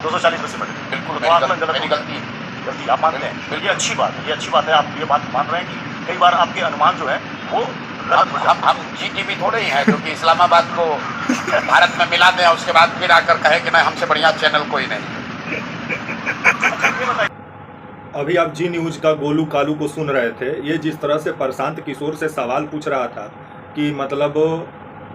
240 में सिमट गए। बिल्कुल तो आकलन गलत मेरी हो। गलती है। गलती आप मानते हैं, ये अच्छी बात है, ये अच्छी बात है। आप ये बात मान रहे हैं कि कई बार आपके अनुमान जो है वो गलत हो जाते हैं। हम GTV थोड़े ही हैं जो कि इस्लामाबाद को भारत में मिला दें और उसके बाद फिर आकर कहे कि नहीं हमसे बढ़िया चैनल कोई नहीं। ये बताइए, अभी आप जी न्यूज़ का गोलू कालू को सुन रहे थे। ये जिस तरह से प्रशांत किशोर से सवाल पूछ रहा था कि मतलब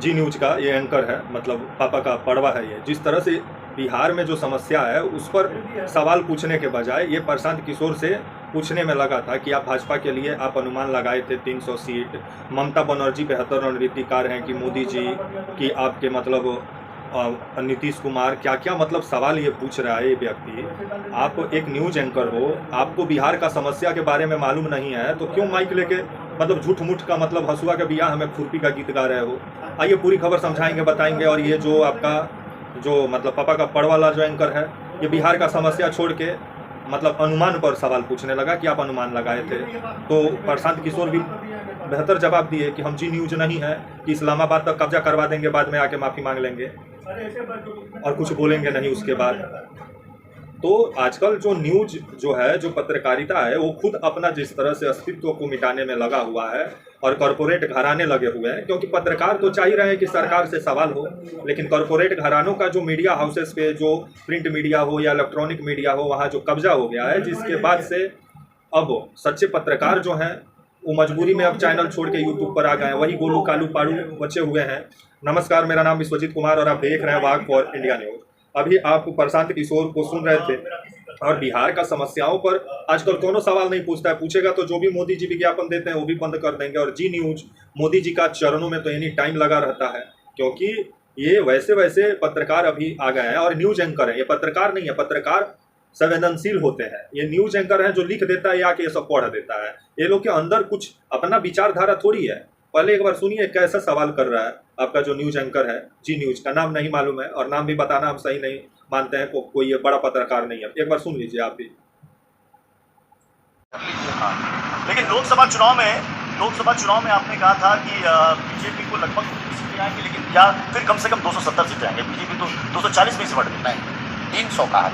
जी न्यूज़ का ये एंकर है, मतलब पापा का पड़वा है, ये जिस तरह से बिहार में जो समस्या है उस पर सवाल पूछने के बजाय ये प्रशांत किशोर से पूछने में लगा था कि आप भाजपा के लिए आप अनुमान लगाए थे 300 सीट, ममता बनर्जी बेहतर रणनीतिकार हैं कि मोदी जी की आपके मतलब नीतीश कुमार, क्या क्या मतलब सवाल ये पूछ रहा है ये व्यक्ति। आप एक न्यूज एंकर हो, आपको बिहार का समस्या के बारे में मालूम नहीं है तो क्यों माइक लेके मतलब झूठ मूठ का मतलब हंसुआ के बिया हमें खुरपी का गीत गा रहे हो। आइए पूरी खबर समझाएंगे, बताएंगे। और ये जो आपका जो मतलब पापा का पड़ वाला जो एंकर है, ये बिहार का समस्या छोड़ के मतलब अनुमान पर सवाल पूछने लगा कि आप अनुमान लगाए थे। तो प्रशांत किशोर भी बेहतर जवाब दिए कि हम जी न्यूज नहीं है कि इस्लामाबाद तक कब्जा करवा देंगे, बाद में आके माफ़ी मांग लेंगे और कुछ बोलेंगे नहीं उसके बाद। तो आजकल जो न्यूज जो है, जो पत्रकारिता है, वो खुद अपना जिस तरह से अस्तित्व को मिटाने में लगा हुआ है और कॉरपोरेट घराने लगे हुए हैं। क्योंकि पत्रकार तो चाह ही रहे हैं कि सरकार से सवाल हो, लेकिन कॉरपोरेट घरानों का जो मीडिया हाउसेस पे, जो प्रिंट मीडिया हो या इलेक्ट्रॉनिक मीडिया हो, वहाँ जो कब्जा हो गया है, जिसके बाद से अब सच्चे पत्रकार जो हैं वो मजबूरी में अब चैनल छोड़ के यूट्यूब पर आ गए हैं। वही गोलू कालू पाड़ू बचे हुए हैं। नमस्कार, मेरा नाम विश्वजीत कुमार और आप देख रहे हैं वाग फॉर इंडिया न्यूज। अभी आप प्रशांत किशोर को सुन रहे थे और बिहार का समस्याओं पर आजकल कोनो सवाल नहीं पूछता है। पूछेगा तो जो भी मोदी जी विज्ञापन देते हैं वो भी बंद कर देंगे। और जी न्यूज मोदी जी का चरणों में तो एनी टाइम लगा रहता है, क्योंकि ये वैसे वैसे पत्रकार अभी आ गए हैं और न्यूज एंकर हैं। ये पत्रकार नहीं है, पत्रकार संवेदनशील होते हैं। ये न्यूज एंकर है जो लिख देता है या कि ये सब पढ़ देता है। ये लोग के अंदर कुछ अपना विचारधारा थोड़ी है। पहले एक बार सुनिए कैसा सवाल कर रहा है आपका जो न्यूज एंकर है। जी न्यूज का नाम नहीं मालूम है और नाम भी बताना हम सही नहीं मानते हैं, कोई ये बड़ा पत्रकार नहीं है। एक बार सुन लीजिए आप भी। हाँ, लेकिन लोकसभा चुनाव में आपने कहा था कि बीजेपी को लगभग 20 सीटें आएंगी, लेकिन या फिर कम से कम 270 सीटें आएंगे। बीजेपी तो 240 में सिमट गई। नहीं, 300 कहा,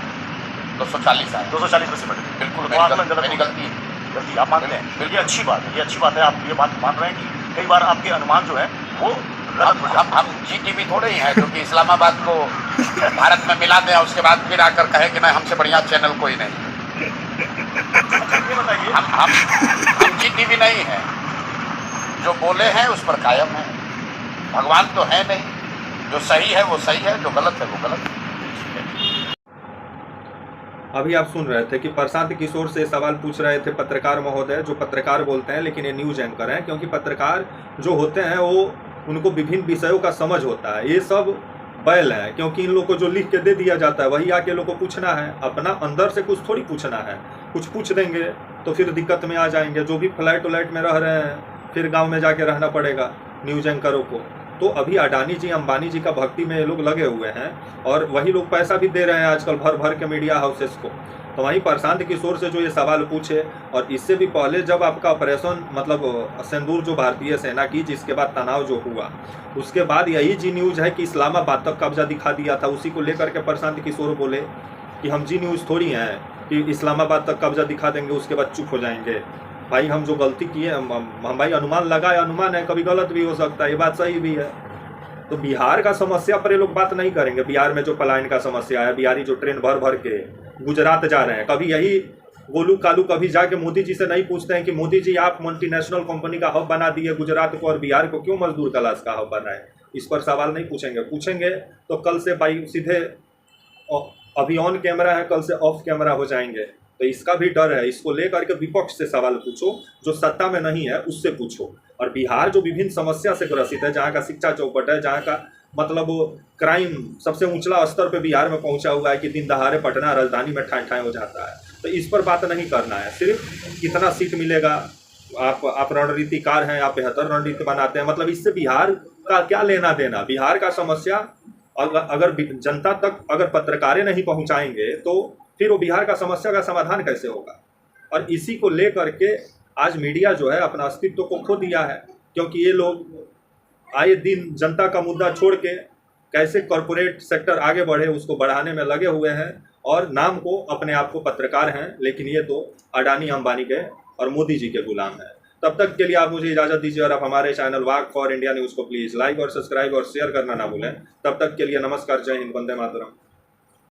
240 आए। 240 में सिमट गई। बिल्कुल तो आकलन गलत मेरी हो। गलती है। गलती आप मानते हैं, ये अच्छी बात है, ये अच्छी बात है। आप ये बात मान रहे हैं कि कई बार आपके अनुमान जो है वो गलत हो जाते हैं। हम GTV थोड़े ही हैं जो कि इस्लामाबाद को भारत में मिला दें और उसके बाद फिर आकर कहे कि नहीं हमसे बढ़िया चैनल कोई नहीं। ये बताइए, हम GTV नहीं हैं, जो बोले हैं उस पर कायम है। भगवान तो है नहीं, जो सही है वो सही है, जो गलत है वो गलत है। अभी आप सुन रहे थे कि प्रशांत किशोर से सवाल पूछ रहे थे पत्रकार महोदय, जो पत्रकार बोलते हैं लेकिन ये न्यूज एंकर हैं। क्योंकि पत्रकार जो होते हैं वो उनको विभिन्न विषयों का समझ होता है। ये सब बैल है, क्योंकि इन लोग को जो लिख के दे दिया जाता है वही आके लोग को पूछना है। अपना अंदर से कुछ थोड़ी पूछना है। कुछ पूछ देंगे तो फिर दिक्कत में आ जाएंगे। जो भी फ्लैट उलैट में रह रहे हैं फिर गाँव में जाके रहना पड़ेगा न्यूज एंकरों को। तो अभी अडानी जी, अंबानी जी का भक्ति में ये लोग लगे हुए हैं और वही लोग पैसा भी दे रहे हैं आजकल भर भर के मीडिया हाउसेस को। तो वहीं प्रशांत किशोर से जो ये सवाल पूछे, और इससे भी पहले जब आपका ऑपरेशन मतलब सिंदूर जो भारतीय सेना की, जिसके बाद तनाव जो हुआ, उसके बाद यही जी न्यूज़ है कि इस्लामाबाद तक कब्जा दिखा दिया था। उसी को लेकर के प्रशांत किशोर बोले कि हम जी न्यूज़ थोड़ी हैं कि इस्लामाबाद तक कब्जा दिखा देंगे उसके बाद चुप हो जाएंगे। भाई हम जो गलती किए हम भाई अनुमान लगाए, अनुमान है, कभी गलत भी हो सकता है, ये बात सही भी है। तो बिहार का समस्या पर ये लोग बात नहीं करेंगे। बिहार में जो पलायन का समस्या है, बिहारी जो ट्रेन भर भर के गुजरात जा रहे हैं, कभी यही गोलू कालू कभी जाके मोदी जी से नहीं पूछते हैं कि मोदी जी आप मल्टीनेशनल कंपनी का हब बना दिए गुजरात को और बिहार को, क्यों मजदूर क्लास का हब बनाए? इस पर सवाल नहीं पूछेंगे। पूछेंगे तो कल से भाई सीधे अभी ऑन कैमरा है, कल से ऑफ कैमरा हो जाएंगे। तो इसका भी डर है। इसको लेकर के विपक्ष से सवाल पूछो, जो सत्ता में नहीं है उससे पूछो। और बिहार जो विभिन्न समस्या से ग्रसित है, जहाँ का शिक्षा चौपट है, जहाँ का मतलब क्राइम सबसे ऊंचला स्तर पे बिहार में पहुंचा हुआ है कि दिन दहाड़े पटना राजधानी में ठाई ठाई हो जाता है। तो इस पर बात नहीं करना है। सिर्फ कितना सीट मिलेगा, आप रणनीतिकार हैं, आप बेहतर रणनीति बनाते हैं, मतलब इससे बिहार का क्या लेना देना। बिहार का समस्या अगर जनता तक अगर पत्रकारें नहीं पहुंचाएंगे तो फिर वो बिहार का समस्या का समाधान कैसे होगा? और इसी को लेकर के आज मीडिया जो है अपना अस्तित्व को खो दिया है। क्योंकि ये लोग आए दिन जनता का मुद्दा छोड़ के कैसे कॉरपोरेट सेक्टर आगे बढ़े उसको बढ़ाने में लगे हुए हैं और नाम को अपने आप को पत्रकार हैं, लेकिन ये तो अडानी अंबानी के और मोदी जी के गुलाम हैं। तब तक के लिए आप मुझे इजाज़त दीजिए और आप हमारे channel walk for India news को प्लीज़ लाइक और सब्सक्राइब और शेयर करना ना भूलें। तब तक के लिए नमस्कार, जय हिंद, वंदे मातरम।